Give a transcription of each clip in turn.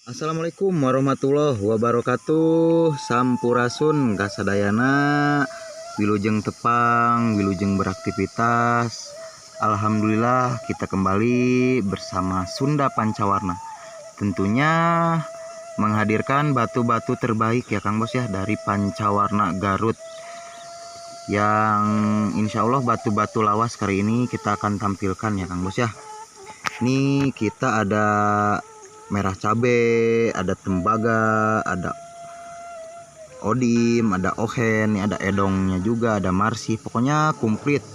Assalamualaikum warahmatullahi wabarakatuh. Sampurasun kasadayana, wilujeng tepang, wilujeng beraktivitas. Alhamdulillah kita kembali bersama Sunda Pancawarna. Tentunya menghadirkan batu-batu terbaik ya Kang Bos ya dari Pancawarna Garut. Yang insya Allah batu-batu lawas kali ini kita akan tampilkan ya Kang Bos ya. Ini kita ada merah cabe, ada tembaga, ada odim, ada ohen, ada edongnya juga, ada marsi, pokoknya komplit.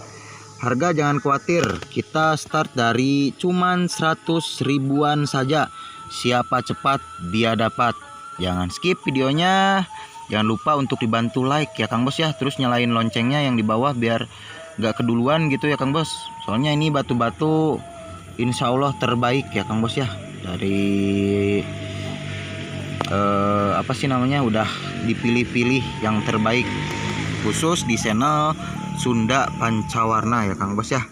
Harga jangan khawatir, kita start dari cuman 100 ribuan saja. Siapa cepat dia dapat. Jangan skip videonya, jangan lupa untuk dibantu like ya Kang Bos ya. Terus nyalain loncengnya yang di bawah biar gak keduluan gitu ya Kang Bos. Soalnya ini batu-batu insya Allah terbaik ya Kang Bos ya. Dari apa sih namanya, udah dipilih-pilih yang terbaik khusus di channel Sunda Pancawarna ya Kang Bos ya.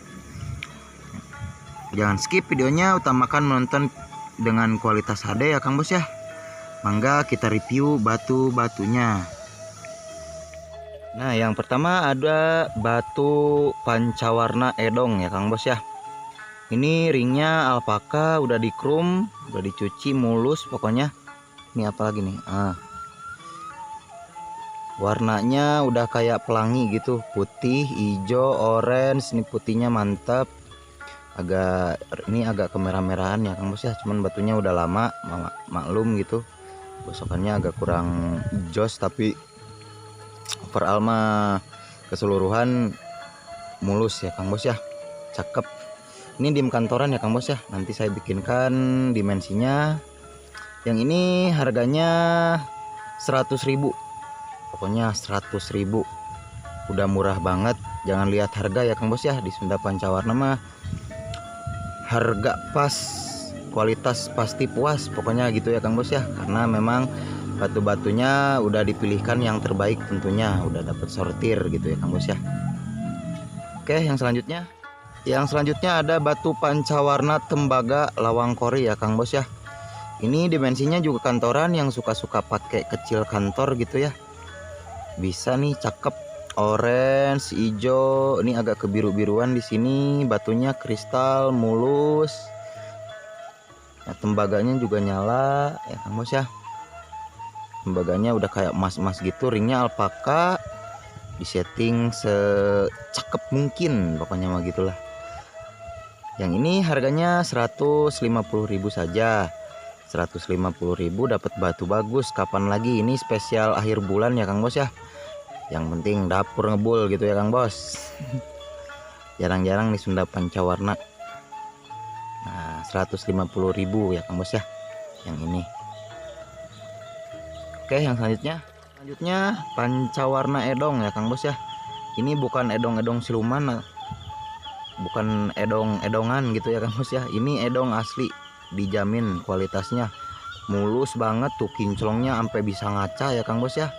Jangan skip videonya, utamakan menonton dengan kualitas HD ya Kang Bos ya. Mangga kita review batu-batunya. Nah, yang pertama ada batu Pancawarna Edong ya Kang Bos ya. Ini ringnya alpaka, udah di chrome, udah dicuci mulus pokoknya. Ini apa lagi nih? Warnanya udah kayak pelangi gitu, putih, hijau, orange. Ini putihnya mantap. Ini agak kemerah-merahan ya Kang Bos ya. Cuman batunya udah lama, maklum gitu. Gosokannya agak kurang jos, tapi overall mah keseluruhan mulus ya Kang Bos ya. Cakep. Ini dim kantoran ya Kang Bos ya. Nanti saya bikinkan dimensinya. Yang ini harganya 100 ribu. Pokoknya 100 ribu. Udah murah banget. Jangan lihat harga ya Kang Bos ya. Di Sunda Pancawarna mah harga pas, kualitas pasti puas. Pokoknya gitu ya Kang Bos ya. Karena memang batu-batunya udah dipilihkan yang terbaik tentunya. Udah dapat sortir gitu ya Kang Bos ya. Oke, yang selanjutnya. Yang selanjutnya ada batu Pancawarna Tembaga Lawang Kori ya Kang Bos ya. Ini dimensinya juga kantoran, yang suka-suka pakai kecil kantor gitu ya. Bisa nih, cakep. Orange, hijau, ini agak kebiru-biruan di sini. Batunya kristal mulus. Nah, tembaganya juga nyala ya Kang Bos ya. Tembaganya udah kayak emas-emas gitu, ringnya alpaka. Disetting secakep mungkin, pokoknya mah gitulah. Yang ini harganya 150 ribu saja. 150 ribu dapat batu bagus. Kapan lagi? Ini spesial akhir bulan ya Kang Bos ya. Yang penting dapur ngebul gitu ya Kang Bos. Jarang-jarang nih Sunda Pancawarna. Nah, 150 ribu ya Kang Bos ya. Yang ini. Oke, yang selanjutnya. Selanjutnya Pancawarna Edong ya Kang Bos ya. Ini bukan edong-edong siluman, bukan edong-edongan gitu ya Kang Bos ya. Ini edong asli, dijamin kualitasnya. Mulus banget tuh, kinclongnya sampai bisa ngaca ya Kang Bos ya.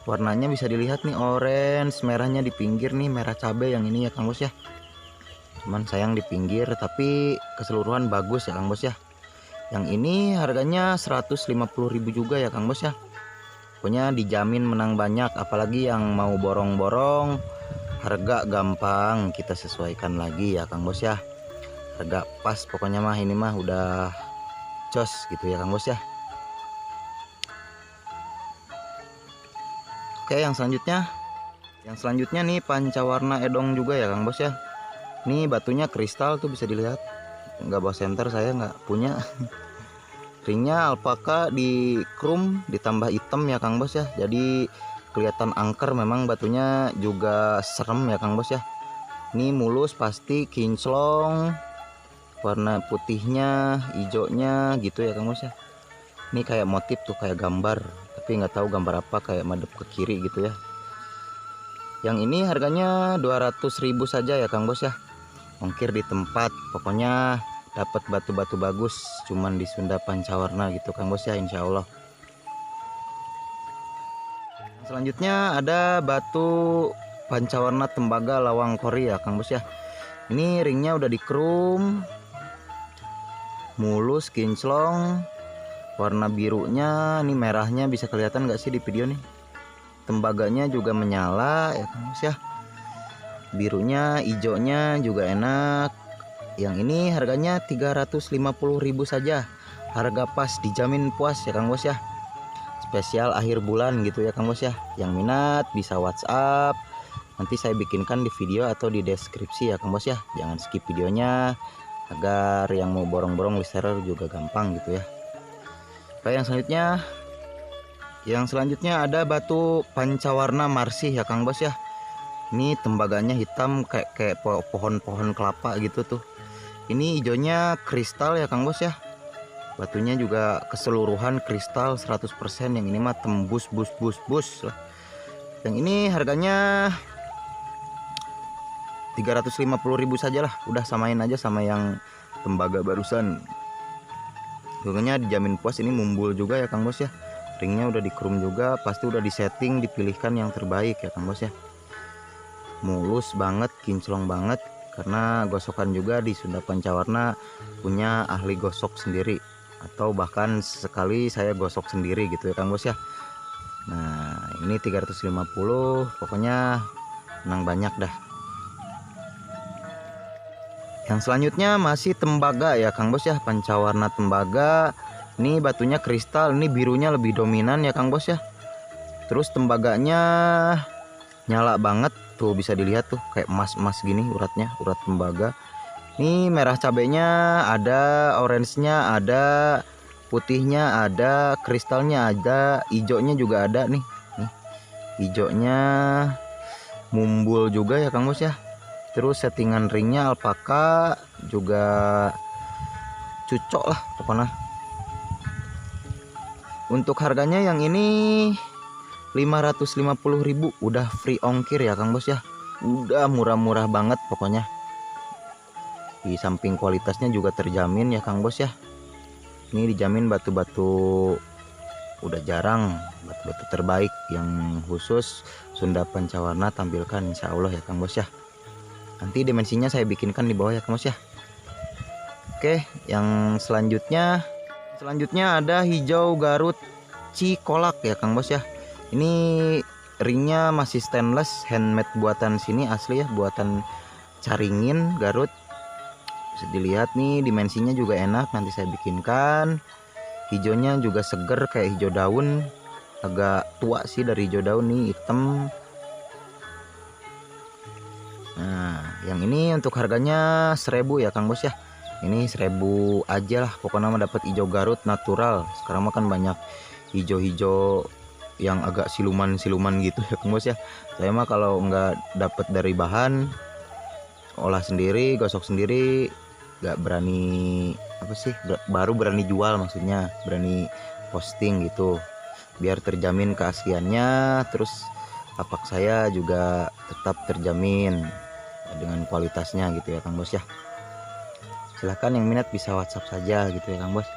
Warnanya bisa dilihat nih, orange, merahnya di pinggir nih, merah cabai yang ini ya Kang Bos ya. Cuman sayang di pinggir, tapi keseluruhan bagus ya Kang Bos ya. Yang ini harganya 150 ribu juga ya Kang Bos ya. Pokoknya dijamin menang banyak, apalagi yang mau borong-borong. Harga gampang kita sesuaikan lagi ya Kang Bos ya. Harga pas pokoknya mah, ini mah udah jos gitu ya Kang Bos ya. Oke, yang selanjutnya. Yang selanjutnya nih Pancawarna Edong juga ya Kang Bos ya. Ini batunya kristal tuh, bisa dilihat. Nggak bawa senter, saya nggak punya. Ringnya alpaka di chrome ditambah hitam ya Kang Bos ya. Jadi kelihatan angker, memang batunya juga serem ya Kang Bos ya. Ini mulus pasti, kinclong, warna putihnya, hijaunya gitu ya Kang Bos ya. Ini kayak motif tuh, kayak gambar, tapi nggak tahu gambar apa, kayak madep ke kiri gitu ya. Yang ini harganya 200 ribu saja ya Kang Bos ya. Ongkir di tempat, pokoknya dapat batu-batu bagus cuman di Sunda Pancawarna gitu Kang Bos ya, insya Allah. Selanjutnya ada batu Pancawarna Tembaga Lawang Kori ya Kang Bos ya. Ini ringnya udah di chrome, mulus, kinclong, Warna birunya, ini merahnya bisa kelihatan nggak sih di video nih? Tembaganya juga menyala ya Kang Bos ya. Birunya, hijaunya juga enak. Yang ini harganya 350.000 saja. Harga pas, dijamin puas ya Kang Bos ya. Spesial akhir bulan gitu ya Kang Bos ya. Yang minat bisa WhatsApp. Nanti saya bikinkan di video atau di deskripsi ya Kang Bos ya. Jangan skip videonya agar yang mau borong-borong reseller juga gampang gitu ya. Oke, yang selanjutnya ada batu pancawarna marsih ya Kang Bos ya. Ini tembaganya hitam kayak pohon-pohon kelapa gitu tuh. Ini hijaunya kristal ya Kang Bos ya. Batunya juga keseluruhan kristal 100%. Yang ini mah tembus bus. Yang ini harganya 350.000 saja lah. Udah samain aja sama yang tembaga barusan. Pokoknya dijamin puas. Ini mumbul juga ya Kang Bos ya. Ringnya udah dikrum juga, pasti udah disetting, dipilihkan yang terbaik ya Kang Bos ya. Mulus banget, kinclong banget, karena gosokan juga di Sunda Pancawarna punya ahli gosok sendiri, atau bahkan sekali saya gosok sendiri gitu ya Kang Bos ya. Nah ini 350, pokoknya menang banyak dah. Yang selanjutnya masih tembaga ya Kang Bos ya, pancawarna tembaga. Ini batunya kristal, ini birunya lebih dominan ya Kang Bos ya. Terus tembaganya nyala banget tuh, bisa dilihat tuh kayak emas-emas gini uratnya, urat tembaga. Ini merah cabenya ada, orange-nya ada, putihnya ada, kristalnya ada, hijaunya juga ada nih. Nih, hijaunya mumbul juga ya Kang Bos ya. Terus settingan ringnya alpaka juga cocok lah pokoknya. Untuk harganya yang ini 550.000, udah free ongkir ya Kang Bos ya. Udah murah-murah banget pokoknya. Di samping kualitasnya juga terjamin ya Kang Bos ya. Ini dijamin batu-batu udah jarang, batu-batu terbaik yang khusus Sunda Pancawarna tampilkan insya Allah ya Kang Bos ya. Nanti dimensinya saya bikinkan di bawah ya Kang Bos ya. Oke, yang selanjutnya ada hijau Garut Cikolak ya Kang Bos ya. Ini ringnya masih stainless, handmade buatan sini asli ya, buatan Caringin Garut. Bisa dilihat nih, dimensinya juga enak, nanti saya bikinkan. Hijaunya juga seger kayak hijau daun, agak tua sih dari hijau daun nih, hitam. Nah yang ini untuk harganya 1.000 ya Kang Bos ya. Ini 1.000 aja lah pokoknya, dapat hijau Garut natural. Sekarang mah kan banyak hijau-hijau yang agak siluman-siluman gitu ya Kang Bos ya. Saya mah kalau nggak dapat dari bahan, olah sendiri, gosok sendiri, nggak berani baru berani jual, maksudnya berani posting gitu, biar terjamin keasliannya. Terus lapak saya juga tetap terjamin dengan kualitasnya gitu ya Kang Bos ya. Silahkan yang minat bisa WhatsApp saja gitu ya Kang Bos.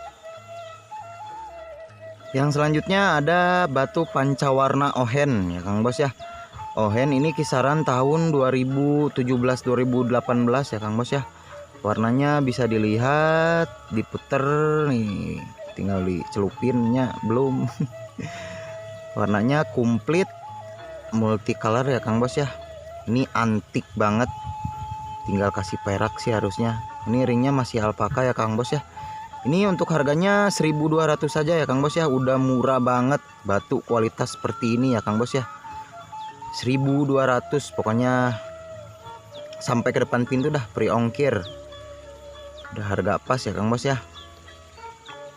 Yang selanjutnya ada batu pancawarna Ohen ya Kang Bos ya. Ohen ini kisaran tahun 2017-2018 ya Kang Bos ya. Warnanya bisa dilihat, diputer nih, tinggal dicelupinnya belum. Warnanya komplit multicolor ya Kang Bos ya. Ini antik banget, tinggal kasih perak sih harusnya. Ini ringnya masih alpaka ya Kang Bos ya. Ini untuk harganya 1.200 saja ya Kang Bos ya. Udah murah banget batu kualitas seperti ini ya Kang Bos ya. 1.200 pokoknya, sampai ke depan pintu dah free ongkir. Udah harga pas ya Kang Bos ya.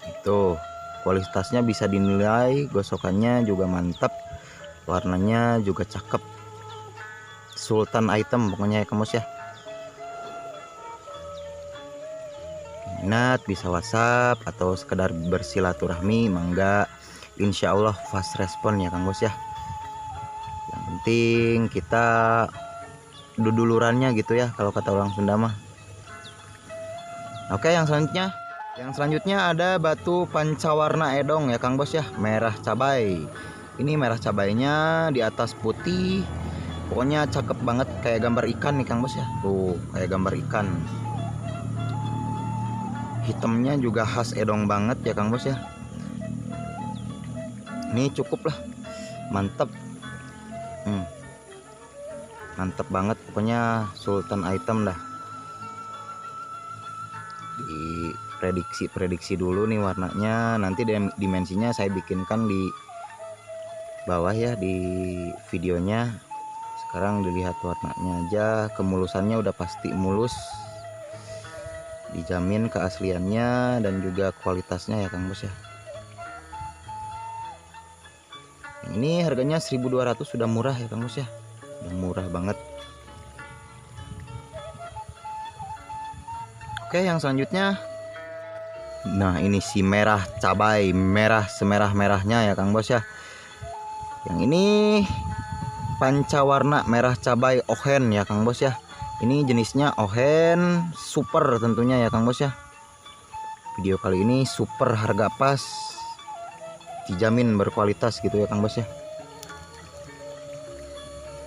Itu kualitasnya bisa dinilai, gosokannya juga mantap, warnanya juga cakep, sultan item pokoknya ya Kang Bos ya. Minat bisa WhatsApp atau sekedar bersilaturahmi, mangga, insya Allah fast respon ya Kang Bos ya. Yang penting kita dudulurannya gitu ya kalau kata orang Sunda mah. Oke, yang selanjutnya ada batu pancawarna edong ya Kang Bos ya, merah cabai. Ini merah cabainya di atas putih, pokoknya cakep banget kayak gambar ikan nih Kang Bos ya. Tuh kayak gambar ikan. Hitamnya juga khas edong banget ya Kang Bos ya. Ini cukup lah, mantep. Mantep banget pokoknya, sultan item dah. Di prediksi dulu nih warnanya, nanti dimensinya saya bikinkan di bawah ya di videonya. Sekarang dilihat warnanya aja, kemulusannya udah pasti mulus, dijamin keasliannya dan juga kualitasnya ya Kang Bos ya. Ini harganya 1.200, sudah murah ya Kang Bos ya, udah murah banget. Oke, yang selanjutnya, nah ini si merah cabai, merah semerah-merahnya ya Kang Bos ya. Yang ini pancawarna merah cabai ohen ya Kang Bos ya. Ini jenisnya ohen super tentunya ya Kang Bos ya. Video kali ini super, harga pas, dijamin berkualitas gitu ya Kang Bos ya.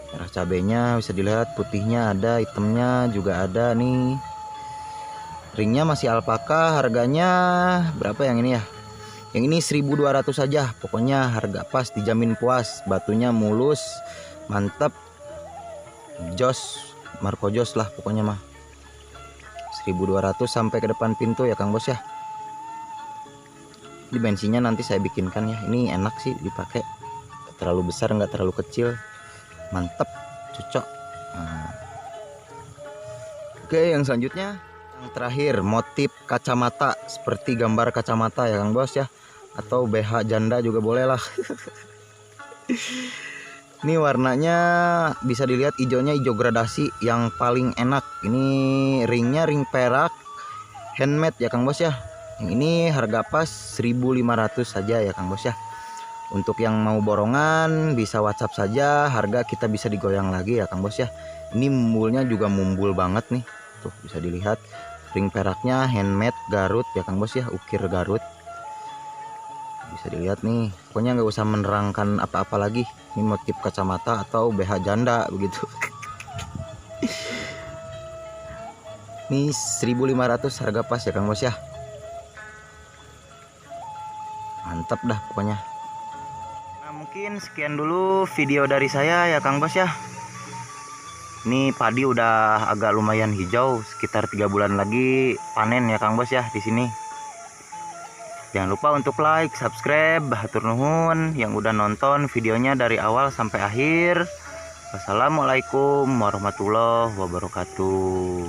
Merah cabainya bisa dilihat, putihnya ada, hitamnya juga ada nih. Ringnya masih alpaka, harganya berapa yang ini ya? Yang ini 1.200 saja, pokoknya harga pas, dijamin puas, batunya mulus, mantap, jos, Marco Jos lah pokoknya mah. 1.200 sampai ke depan pintu ya Kang Bos ya. Dimensinya nanti saya bikinkan ya. Ini enak sih dipakai, gak terlalu besar, nggak terlalu kecil, mantap, cocok. Nah. Oke, yang selanjutnya, yang terakhir, motif kacamata seperti gambar kacamata ya Kang Bos ya, atau BH janda juga boleh lah. Ini warnanya bisa dilihat, hijaunya hijau gradasi yang paling enak. Ini ringnya ring perak handmade ya Kang Bos ya. Yang ini harga pas 1.500 saja ya Kang Bos ya. Untuk yang mau borongan bisa WhatsApp saja, harga kita bisa digoyang lagi ya Kang Bos ya. Ini mumbulnya juga mumbul banget nih, tuh bisa dilihat. Ring peraknya handmade Garut ya Kang Bos ya, ukir Garut. Bisa dilihat nih, pokoknya nggak usah menerangkan apa-apa lagi. Ini motif kacamata atau BH janda begitu. Ini 1.500 harga pas ya Kang Bos ya. Mantap dah pokoknya. Nah, mungkin sekian dulu video dari saya ya Kang Bos ya. Ini padi udah agak lumayan hijau, sekitar 3 bulan lagi panen ya Kang Bos ya di sini. Jangan lupa untuk like, subscribe, hatur nuhun yang udah nonton videonya dari awal sampai akhir. Wassalamualaikum warahmatullahi wabarakatuh.